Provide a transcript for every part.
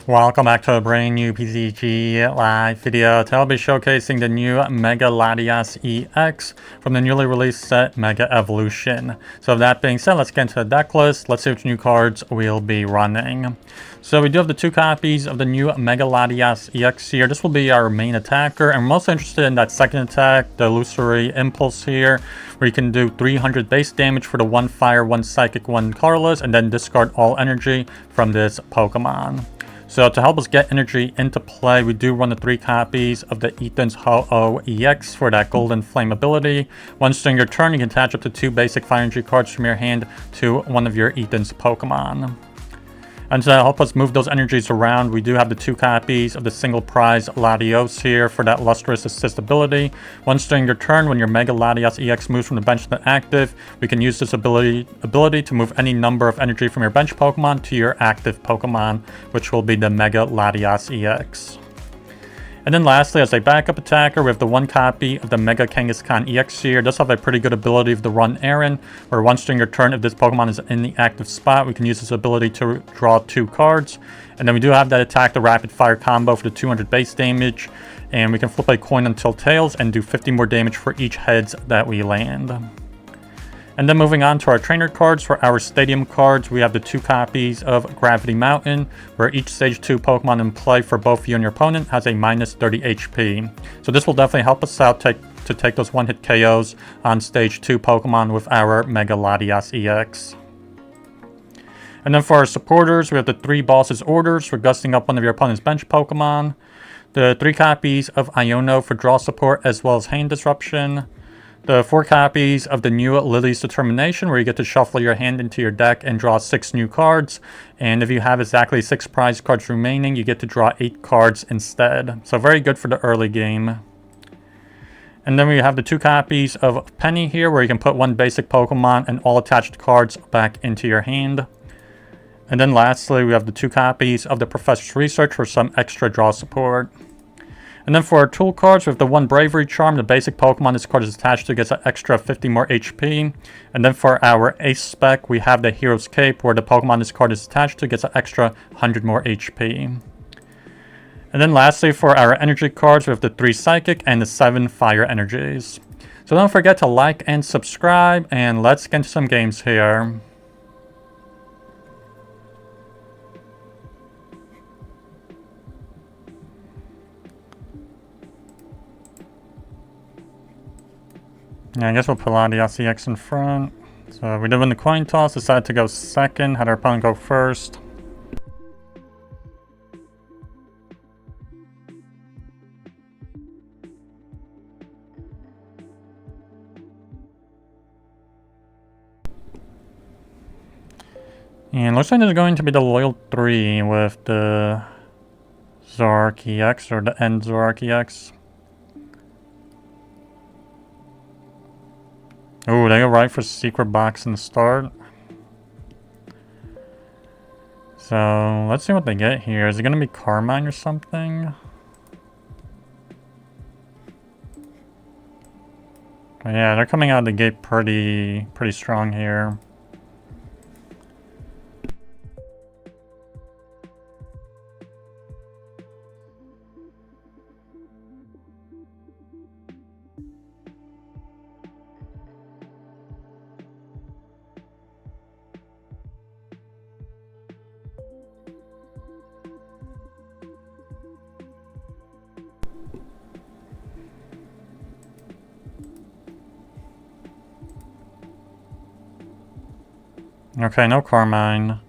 Welcome back to a brand new PTCG live video. Today I'll be showcasing the new Mega Latias EX from the newly released set Mega Evolution. So with that being said, let's get into the deck list. Let's see which new cards we'll be running. So we do have the two copies of the new Mega Latias EX here. This will be our main attacker, and we're most interested in that second attack, the Illusory Impulse here, where you can do 300 base damage for the 1 fire, 1 psychic, 1 colorless, and then discard all energy from this Pokemon. So to help us get energy into play, we do run the 3 copies of the Ethan's Ho-Oh EX for that golden flame ability. Once during your turn, you can attach up to 2 basic fire energy cards from your hand to one of your Ethan's Pokemon. And to help us move those energies around, we do have the 2 copies of the single prize Latios here for that Lustrous Assist ability. Once during your turn, when your Mega Latias EX moves from the bench to active, we can use this ability to move any number of energy from your bench Pokemon to your active Pokemon, which will be the Mega Latias EX. And then lastly, as a backup attacker, we have the 1 copy of the Mega Kangaskhan EX here. It does have a pretty good ability of the Run Errand, where once during your turn, if this Pokemon is in the active spot, we can use this ability to draw 2 cards. And then we do have that attack the Rapid Fire combo for the 200 base damage. And we can flip a coin until tails and do 50 more damage for each heads that we land. And then moving on to our trainer cards. For our stadium cards, we have the 2 copies of Gravity Mountain, where each stage 2 Pokemon in play for both you and your opponent has a minus 30 HP. So this will definitely help us out to take those one-hit KOs on stage 2 Pokemon with our Mega Latias EX. And then for our supporters, we have the 3 Boss's Orders for gusting up one of your opponent's bench Pokemon, the 3 copies of Iono for draw support as well as hand disruption, the 4 copies of the new Lillie's Determination, where you get to shuffle your hand into your deck and draw 6 new cards. And if you have exactly 6 prize cards remaining, you get to draw 8 cards instead. So very good for the early game. And then we have the 2 copies of Penny here, where you can put 1 basic Pokemon and all attached cards back into your hand. And then lastly, we have the 2 copies of the Professor's Research for some extra draw support. And then for our tool cards, we have the 1 Bravery Charm. The basic Pokemon this card is attached to gets an extra 50 more HP. And then for our Ace spec, we have the Hero's Cape, where the Pokemon this card is attached to gets an extra 100 more HP. And then lastly, for our energy cards, we have the 3 Psychic and the 7 Fire Energies. So don't forget to like and subscribe, and let's get into some games here. Yeah, I guess we'll put Latias EX in front. So we did win the coin toss, decided to go second, had our opponent go first. And looks like there's going to be the Loyal 3 with the Zoroark EX, or the End Zoroark EX. Oh, they go right for Secret Box in the start. So, let's see what they get here. Is it going to be Carmine or something? But yeah, they're coming out of the gate pretty strong here. Okay, no Carmine.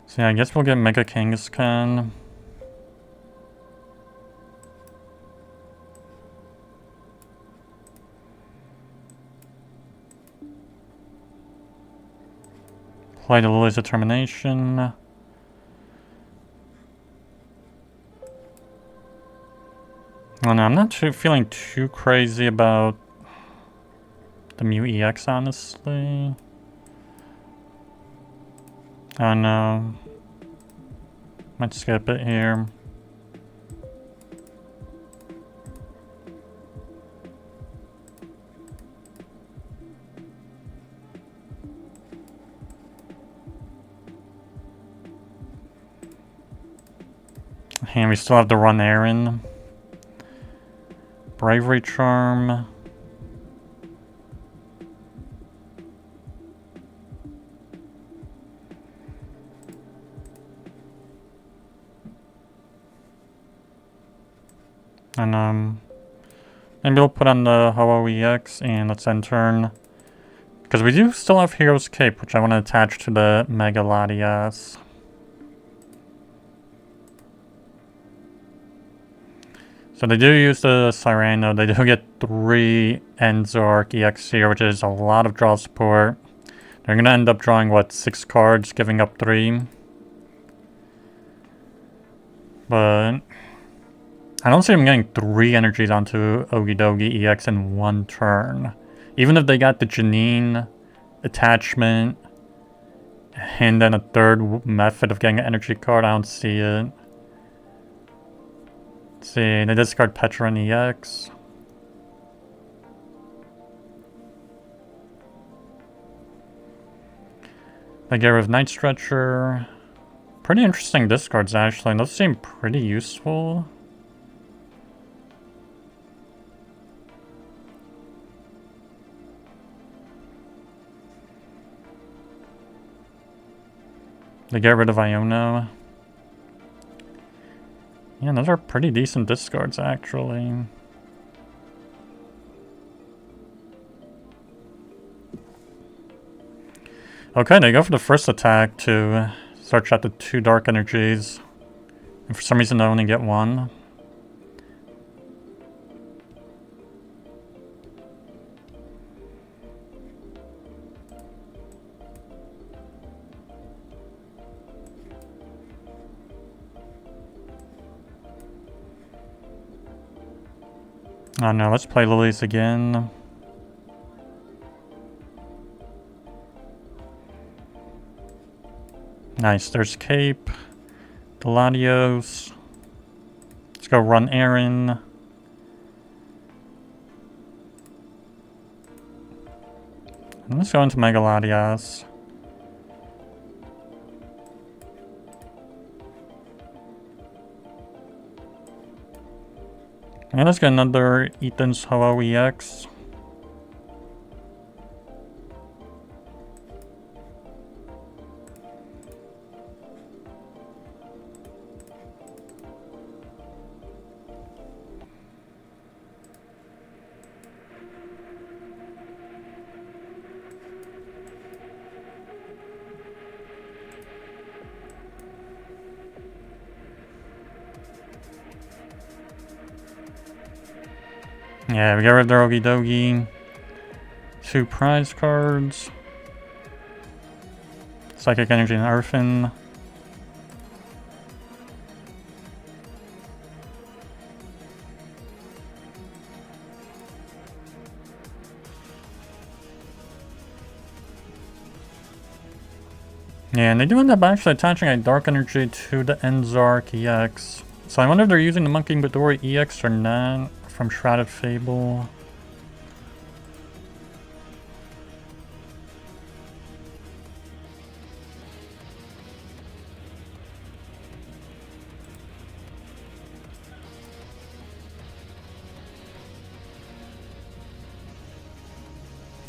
So yeah, I guess we'll get Mega Kangaskhan. Play the Lillie's Determination. Oh no, I'm not feeling too crazy about the Mew EX, honestly. Oh no. Might skip it here. And we still have to run Aaron. Bravery Charm. And maybe we'll put on the Ho-Oh EX and let's end turn. Because we do still have Hero's Cape, which I want to attach to the Mega Latias. So they do use the Cyrano. They do get 3 Enzark EX here, which is a lot of draw support. They're going to end up drawing, what, 6 cards, giving up 3. But I don't see them getting 3 energies onto Okidogi EX in 1 turn. Even if they got the Janine attachment and then a 3rd method of getting an energy card, I don't see it. Let's see, they discard Petra and EX. They get rid of Night Stretcher. Pretty interesting discards actually, and those seem pretty useful. They get rid of Iono. Yeah, those are pretty decent discards, actually. Okay, they go for the first attack to search out the 2 dark energies. And for some reason, they only get 1. Oh no, let's play Lilies again. Nice, there's Cape. The Latios. Let's go run Aaron. And let's go into Mega Latias. And let's get another Ethan's Ho-Oh EX. Yeah, we got rid of the Okidogi. 2 prize cards. Psychic Energy and Earthen. Yeah, and they do end up actually attaching a Dark Energy to the Enzark EX. So I wonder if they're using the Monkey Midori EX or not from Shrouded Fable.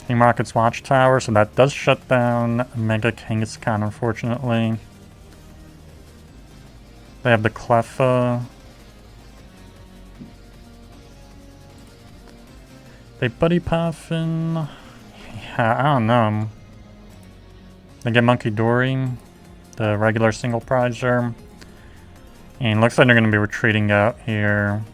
Team Rocket's Watchtower, so that does shut down Mega Kangaskhan, unfortunately. They have the Cleffa. They Buddy Puffin. Yeah, I don't know. They get Monkey Dory, the regular single prizer. And looks like they're going to be retreating out here.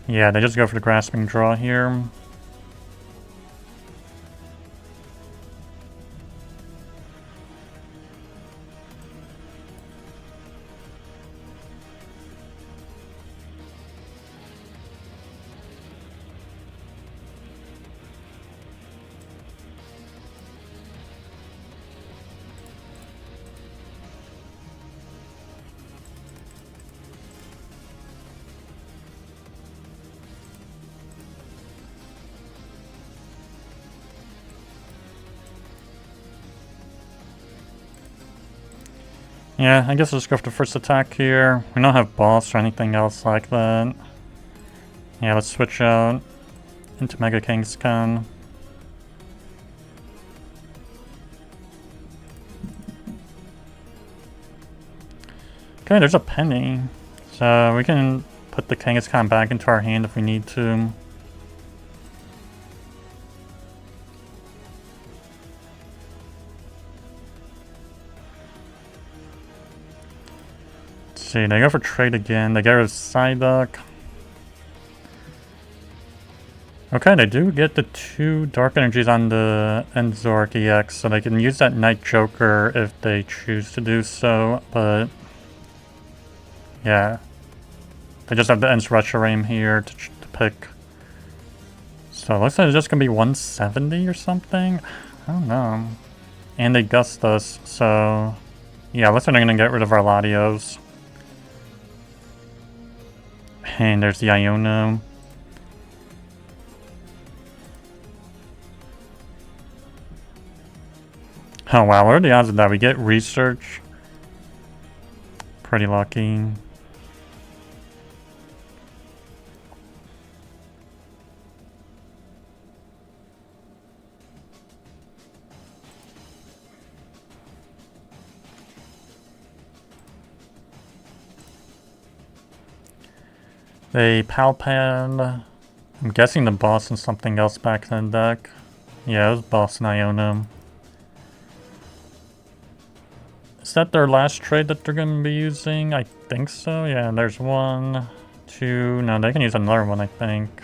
Yeah, they just go for the grasping draw here. Yeah, I guess I'll just go for the first attack here. We don't have boss or anything else like that. Yeah, let's switch out into Mega Kangaskhan. Okay, there's a Penny. So we can put the Kangaskhan back into our hand if we need to. Let's see, they go for trade again. They get rid of Psyduck. Okay, they do get the 2 Dark Energies on the Enzork EX, so they can use that Night Joker if they choose to do so, but yeah. They just have the Ensretcheraim here to pick. So it looks like it's just going to be 170 or something? I don't know. And they gust us, so yeah, looks like they're going to get rid of our Latios. And there's the Iono. Oh wow, what are the odds of that? We get research. Pretty lucky. They PAL pad. I'm guessing the boss and something else back in the deck. Yeah, it was boss and Iono. Is that their last trade that they're going to be using? I think so. Yeah, there's 1, 2. No, they can use another one, I think.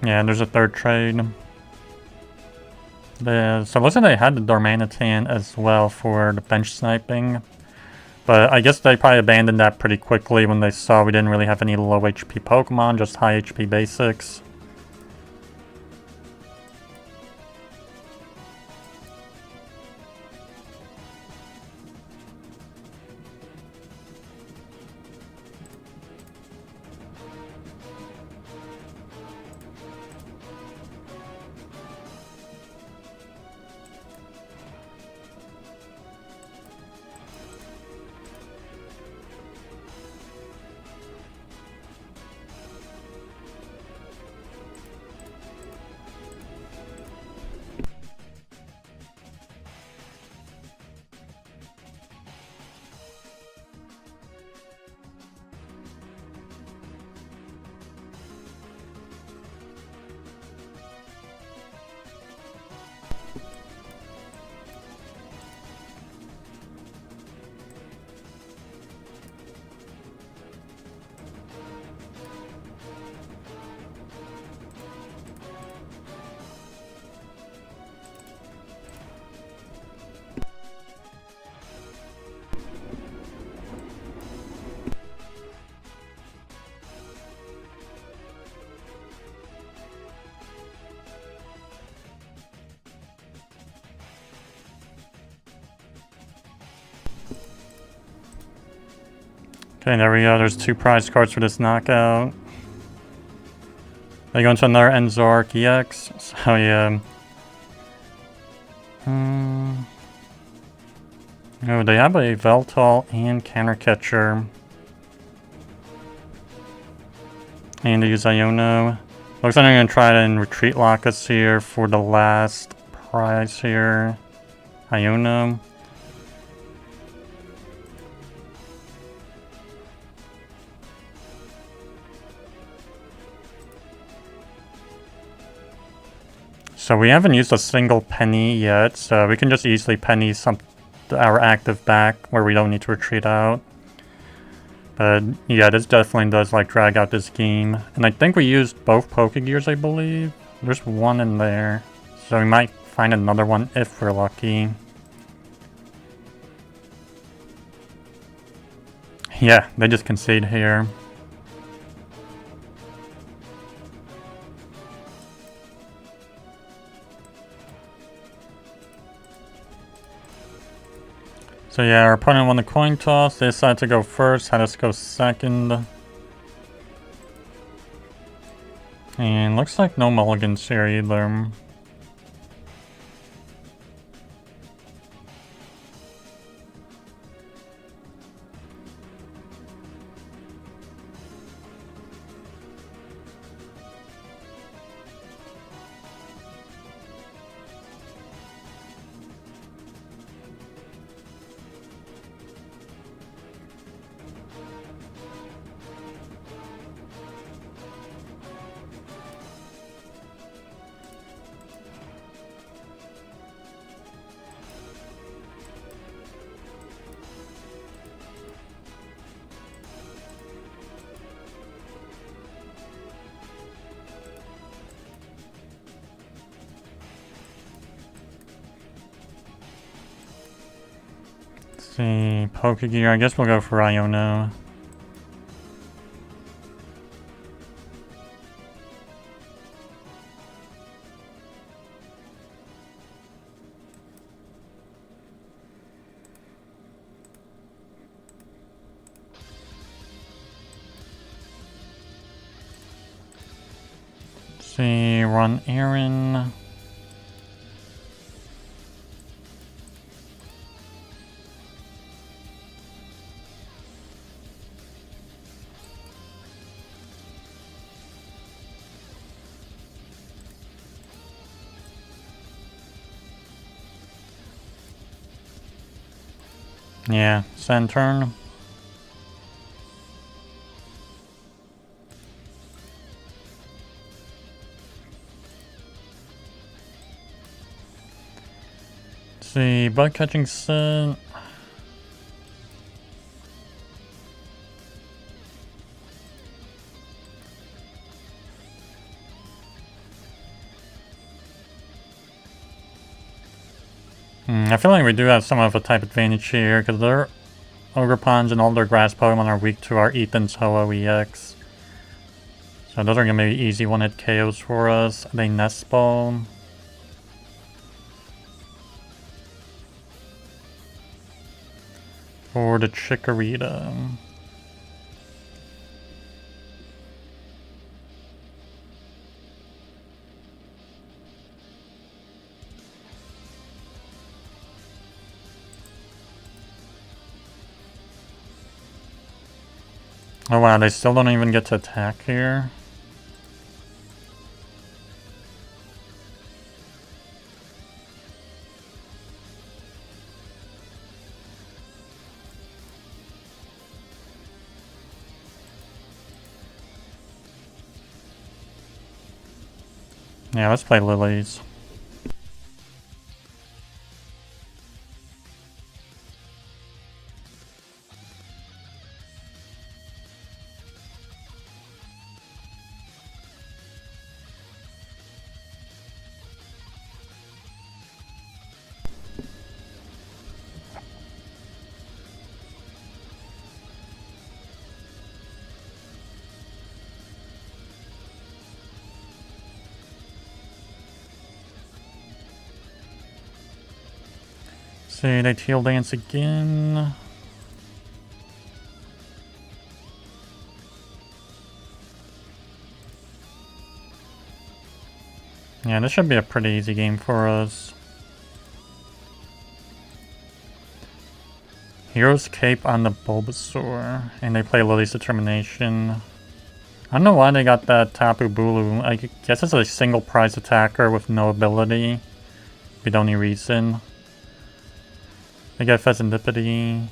Yeah, there's a 3rd trade. So it looks like they had the Dormanitan as well for the bench sniping. But I guess they probably abandoned that pretty quickly when they saw we didn't really have any low HP Pokemon, just high HP basics. Okay, there we go. There's 2 prize cards for this knockout. They go into another Enzork EX. So yeah. Oh, they have a Veltal and Counter Catcher. And they use Iono. Looks like I'm going to try and retreat lock us here for the last prize here. Iono. So we haven't used a single penny yet, so we can just easily penny our active back where we don't need to retreat out. But yeah, this definitely does like drag out this game. And I think we used both Pokegears, I believe. There's one in there. So we might find another one if we're lucky. Yeah, they just concede here. So yeah, our opponent won the coin toss. They decided to go first, had us go second. And looks like no mulligans here either. See, Pokégear. I guess we'll go for Iono. See, run Aaron. Yeah, send turn. See, bug catching set. I feel like we do have some of a type advantage here because their Ogerpons and all their grass Pokemon are weak to our Ethan's Ho-Oh EX. So those are going to be easy one-hit KOs for us. They Nest Ball. For the Chikorita. Oh wow, they still don't even get to attack here. Yeah, let's play Lilies. See, they Teal Dance again. Yeah, this should be a pretty easy game for us. Hero's Cape on the Bulbasaur, and they play Lily's Determination. I don't know why they got that Tapu Bulu. I guess it's a single prize attacker with no ability. Without any reason. They got Fezandipiti.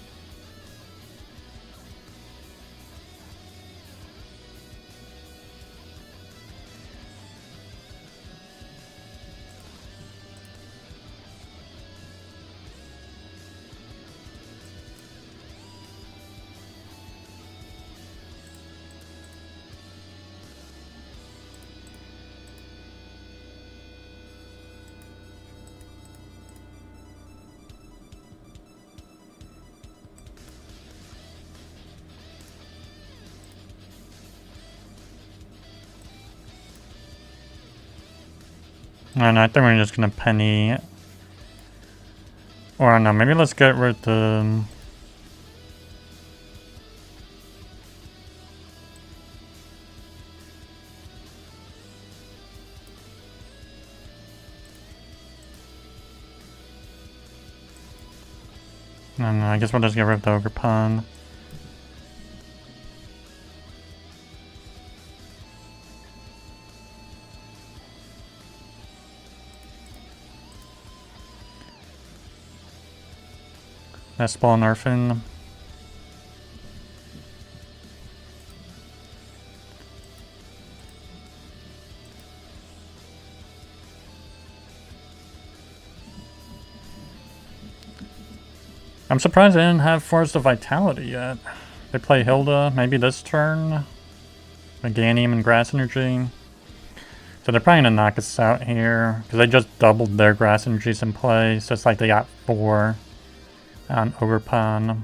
And I think we're just gonna Penny Or no, maybe let's get rid of the... No, I guess we'll just get rid of the Ogre Pond. Nest Ball and Earthen. I'm surprised they didn't have Force of Vitality yet. They play Hilda, maybe this turn. Meganium and Grass Energy. So they're probably gonna knock us out here, because they just doubled their Grass Energies in play, so it's like they got 4 on Ogre Pond.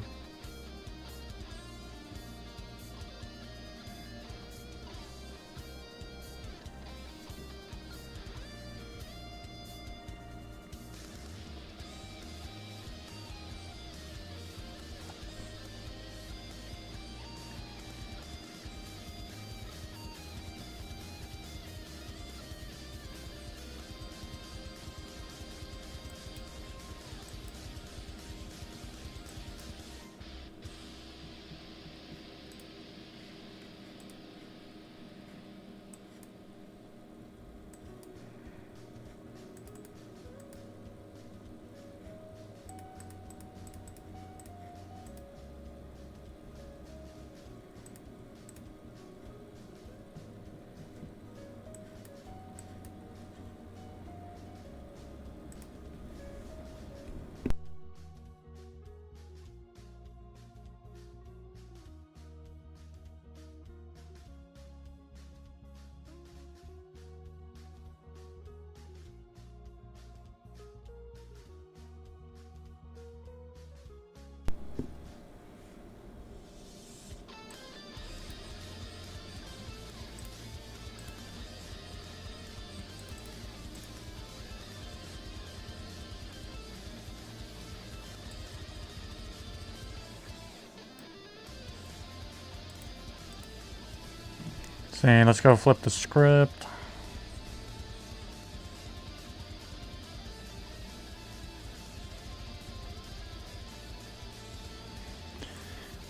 See, let's go flip the script.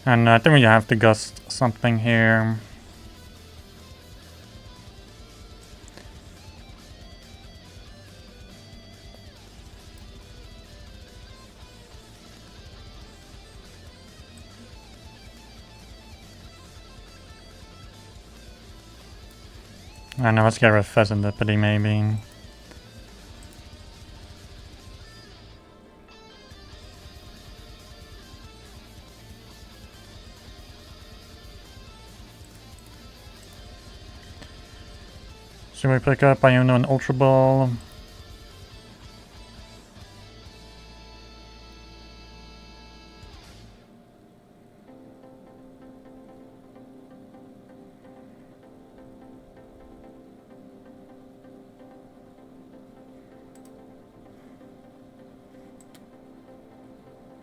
And I think we have to gust something here. I don't know, let's get rid of Fezandipiti maybe. Should we pick up Iono and Ultra Ball?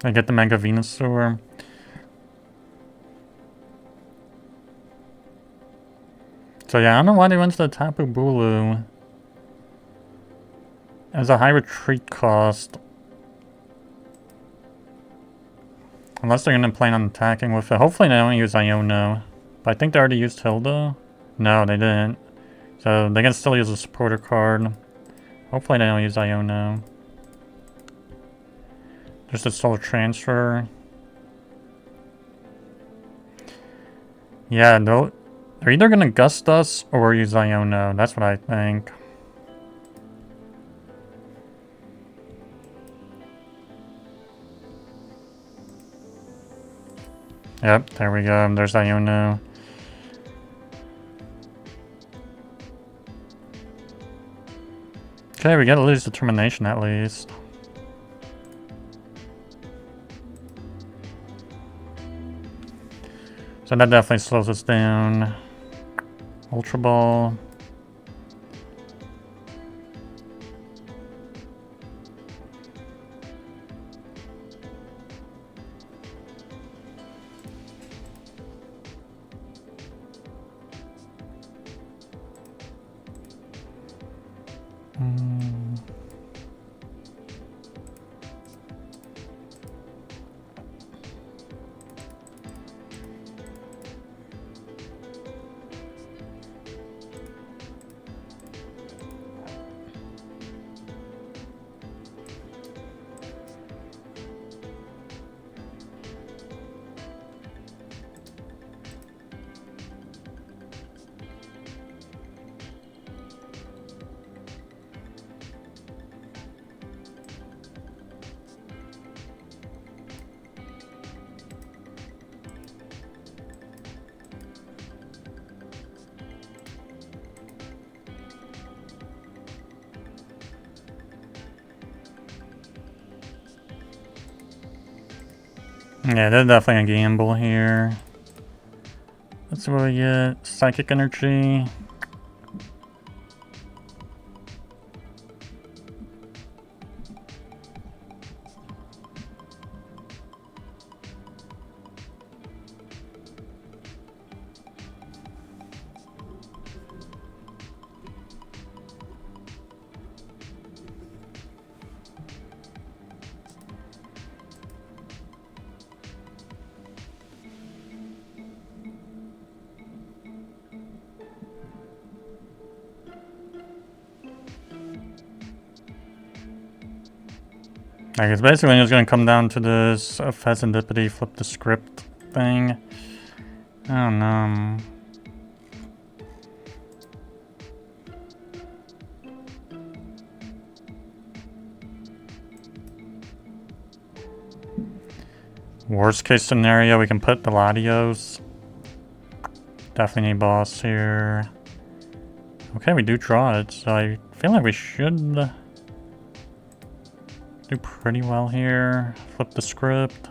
I get the Mega Venusaur. So yeah, I don't know why they went to the Tapu Bulu. As a high retreat cost. Unless they're going to plan on attacking with it. Hopefully they don't use Iono. But I think they already used Hilda. No, they didn't. So they can still use a supporter card. Hopefully they don't use Iono. Just a soul transfer. Yeah, they're either gonna gust us or use Iono. That's what I think. Yep, there we go. There's Iono. Okay, we gotta lose determination at least. So that definitely slows us down. Ultra Ball. Yeah, they're definitely a gamble here. Let's see what we get. Psychic Energy. I guess basically it's going to come down to this Fezandipiti flip the script thing. I don't know. Worst case scenario, we can put the Latios. Definitely need boss here. Okay, we do draw it, so I feel like we should do pretty well here. Flip the script.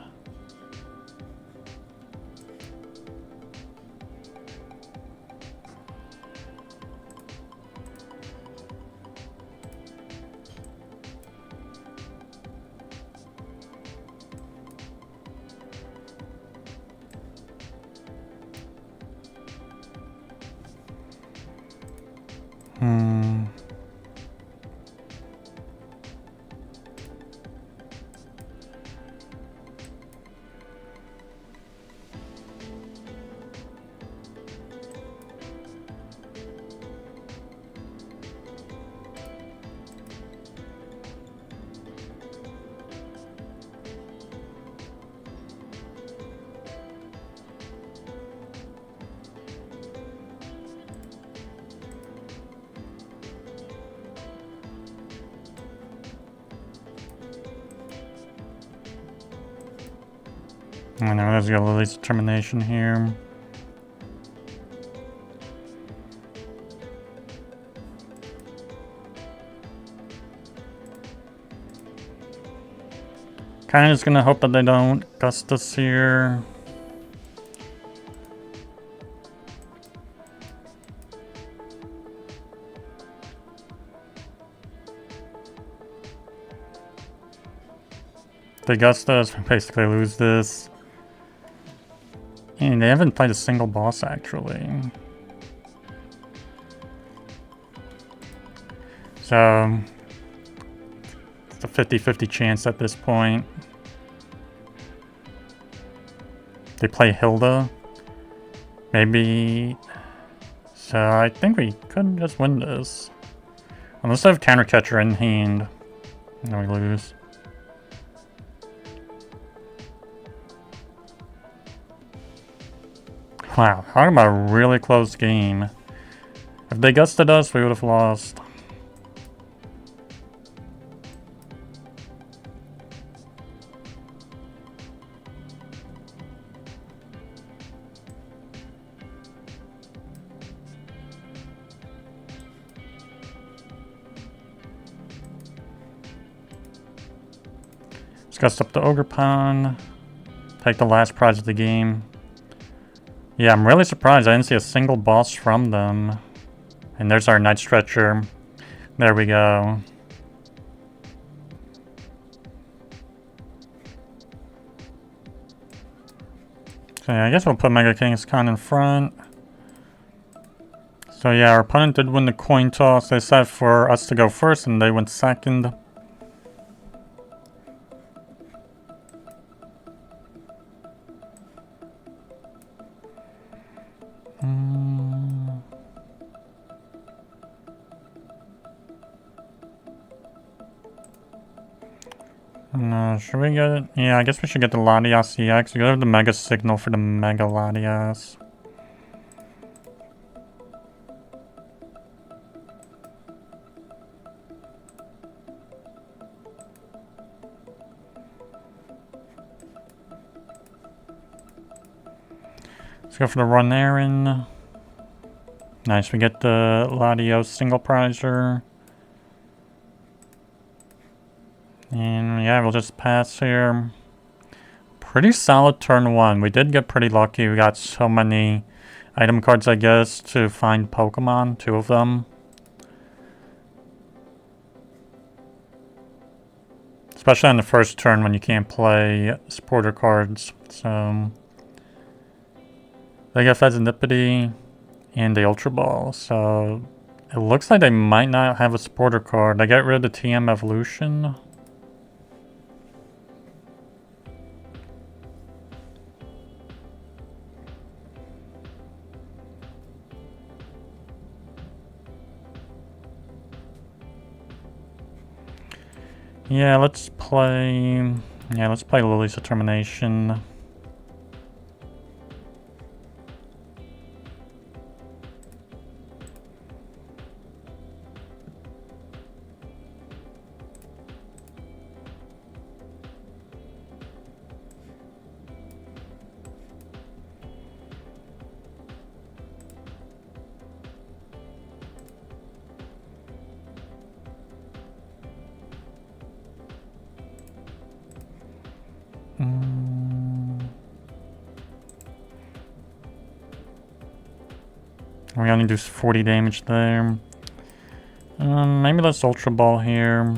I know, let's go Lillie's determination here. Kinda just gonna hope that they don't gust us here. If they gust us, we basically lose this. And they haven't played a single boss, actually. So, it's a 50-50 chance at this point. They play Hilda. Maybe. So, I think we could just win this. Unless they have Counter Catcher in hand. And we lose. Wow, talking about a really close game. If they gusted us, we would have lost. Let's gust up the Ogre Pond. Take the last prize of the game. Yeah, I'm really surprised I didn't see a single boss from them. And there's our Night Stretcher. There we go. So yeah, I guess we'll put Mega Kangaskhan in front. So yeah, our opponent did win the coin toss. They said for us to go first and they went second. Should we get it? Yeah, I guess we should get the Latias EX. We go to the Mega Signal for the Mega Latias. Let's go for the Run Aaron. Nice, we get the Latios single prizer. And yeah, we'll just pass here. Pretty solid turn 1. We did get pretty lucky. We got so many item cards, I guess, to find Pokemon. 2 of them. Especially on the first turn when you can't play supporter cards. So they get Fezandipiti and the Ultra Ball. So it looks like they might not have a supporter card. They get rid of the TM Evolution. Yeah, let's play Lillie's Determination. We only do 40 damage there. Maybe let's Ultra Ball here.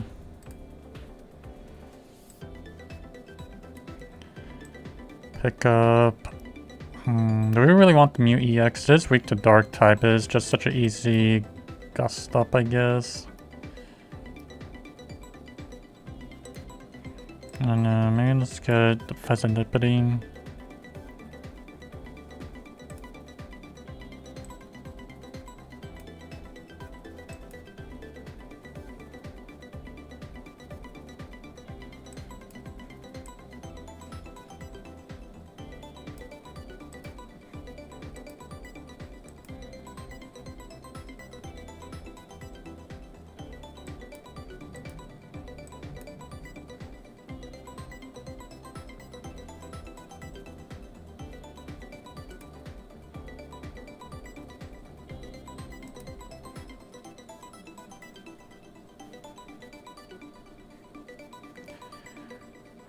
Pick up. Do we really want the Mew EX? It is weak to Dark type. It is just such an easy gust up, I guess. And maybe let's get the Fezandipiti.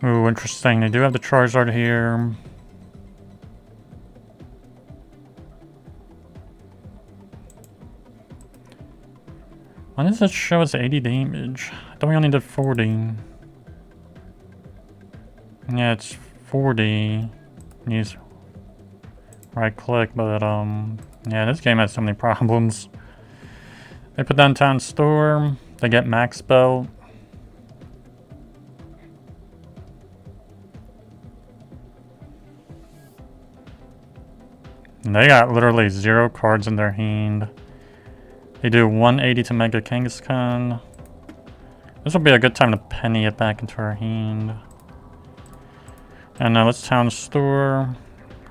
Ooh, interesting. They do have the Charizard here. Why does it show us 80 damage? I thought we only did 40. Yeah, it's 40. Use right click, but yeah, this game has so many problems. They put down Town Store. They get Max Belt. And they got literally 0 cards in their hand. They do 180 to Mega Kangaskhan. This will be a good time to penny it back into our hand. And now let's Town Store.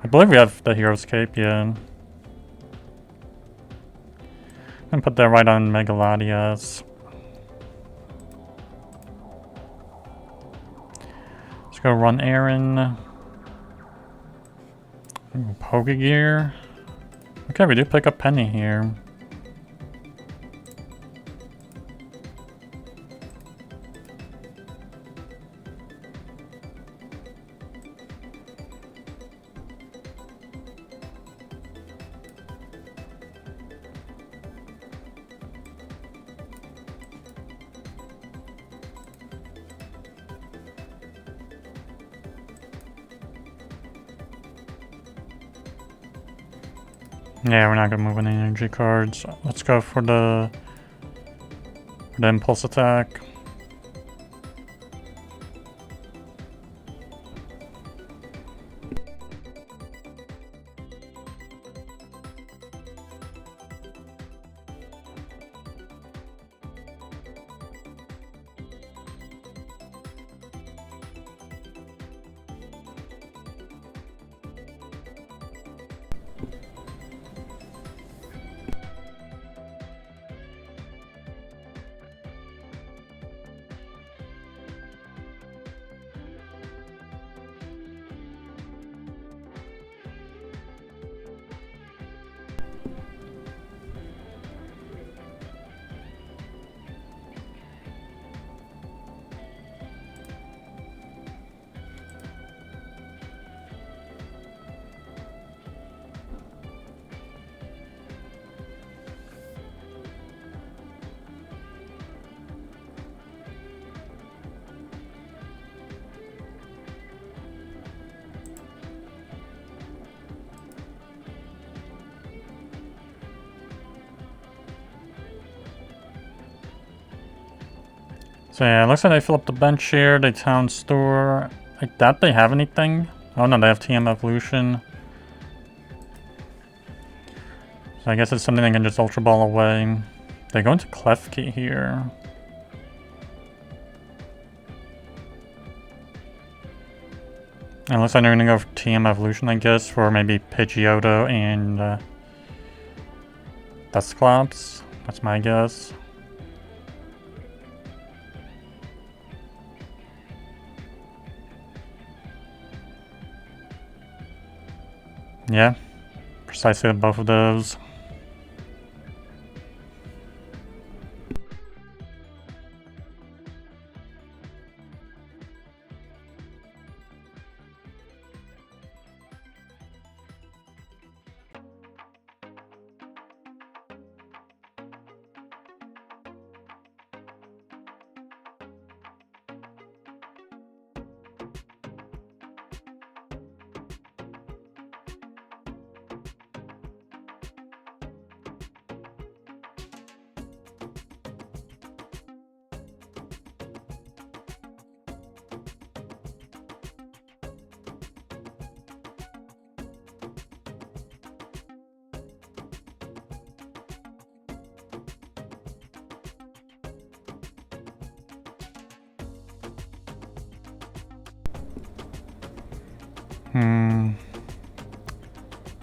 I believe we have the Hero's Cape, yeah. I'm gonna put that right on Mega Latias. Let's go run Aaron. Pokégear. Okay, we do pick up Penny here. Yeah, we're not gonna move any energy cards. Let's go for the impulse attack. So yeah, it looks like they fill up the bench here. They town store. I doubt they have anything. Oh no, they have TM Evolution. So I guess it's something they can just Ultra Ball away. They go into Klefki here. It looks like they're gonna go for TM Evolution, I guess, for maybe Pidgeotto and Dusclops. That's my guess. Yeah, precisely both of those.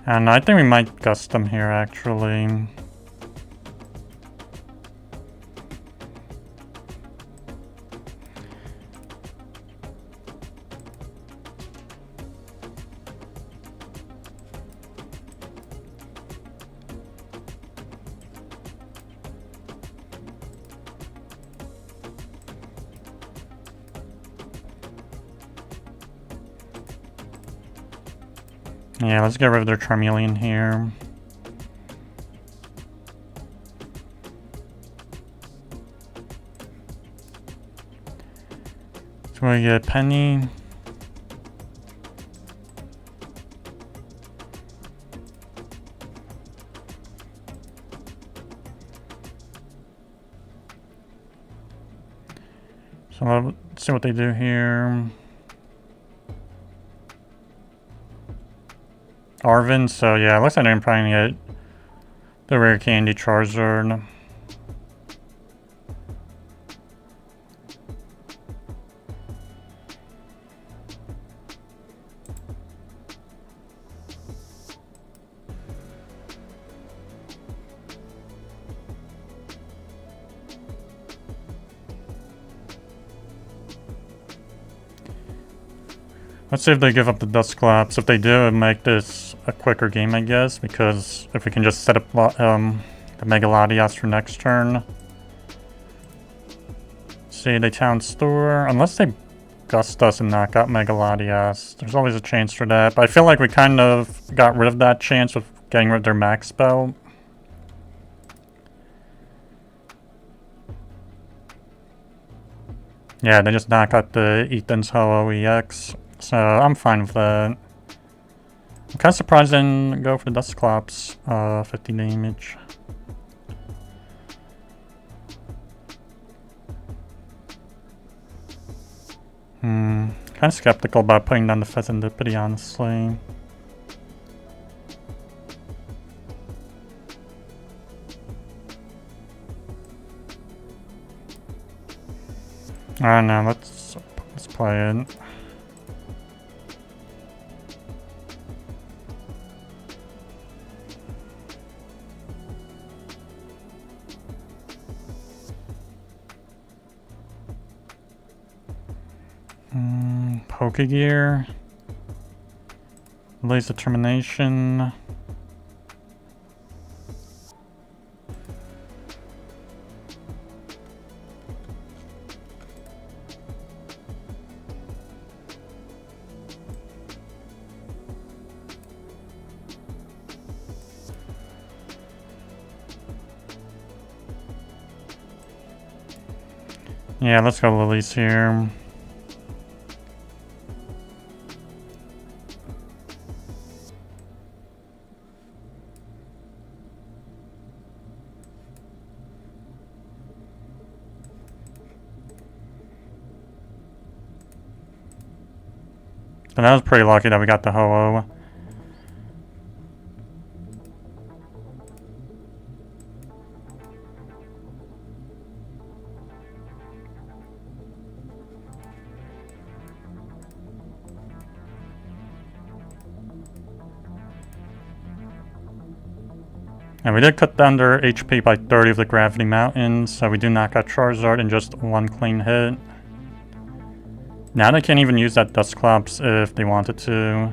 And I think we might gust them here, actually. Yeah, let's get rid of their Charmeleon here. So we get Penny. So let's see what they do here. Arvin, so yeah, looks like I'm probably gonna get the rare candy Charizard. Let's see if they give up the Dusclops. If they do, it'd make this a quicker game, I guess, because if we can just set up the Mega Latias for next turn. See, they town store. Unless they gust us and knock out Mega Latias. There's always a chance for that. But I feel like we kind of got rid of that chance with getting rid of their max spell. Yeah, they just knock out the Ethan's Ho EX. So I'm fine with that. I'm kind of surprised they didn't go for the Dusclops. 50 damage. Kind of skeptical about putting down the Fezandipiti, honestly. I don't know, let's play it. Pokégear. Lillie's Determination. Yeah, let's go Lillie's here. So that was pretty lucky that we got the Ho-Oh. And we did cut down their HP by 30 with the Gravity Mountain, so we do knock out Charizard in just one clean hit. Now they can't even use that Dusclops if they wanted to.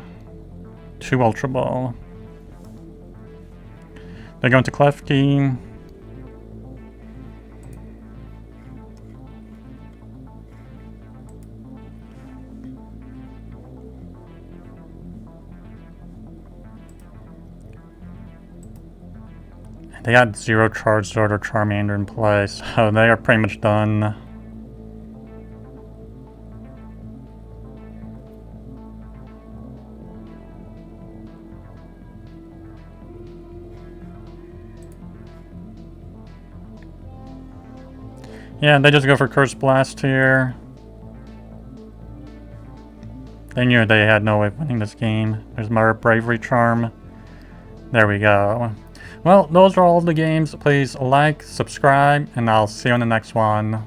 2 Ultra Ball. They're going to Klefki. They got 0 Charizard or Charmander in play, so they are pretty much done. Yeah, they just go for Curse Blast here. They knew they had no way of winning this game. There's my Bravery Charm. There we go. Well, those are all the games. Please like, subscribe, and I'll see you in the next one.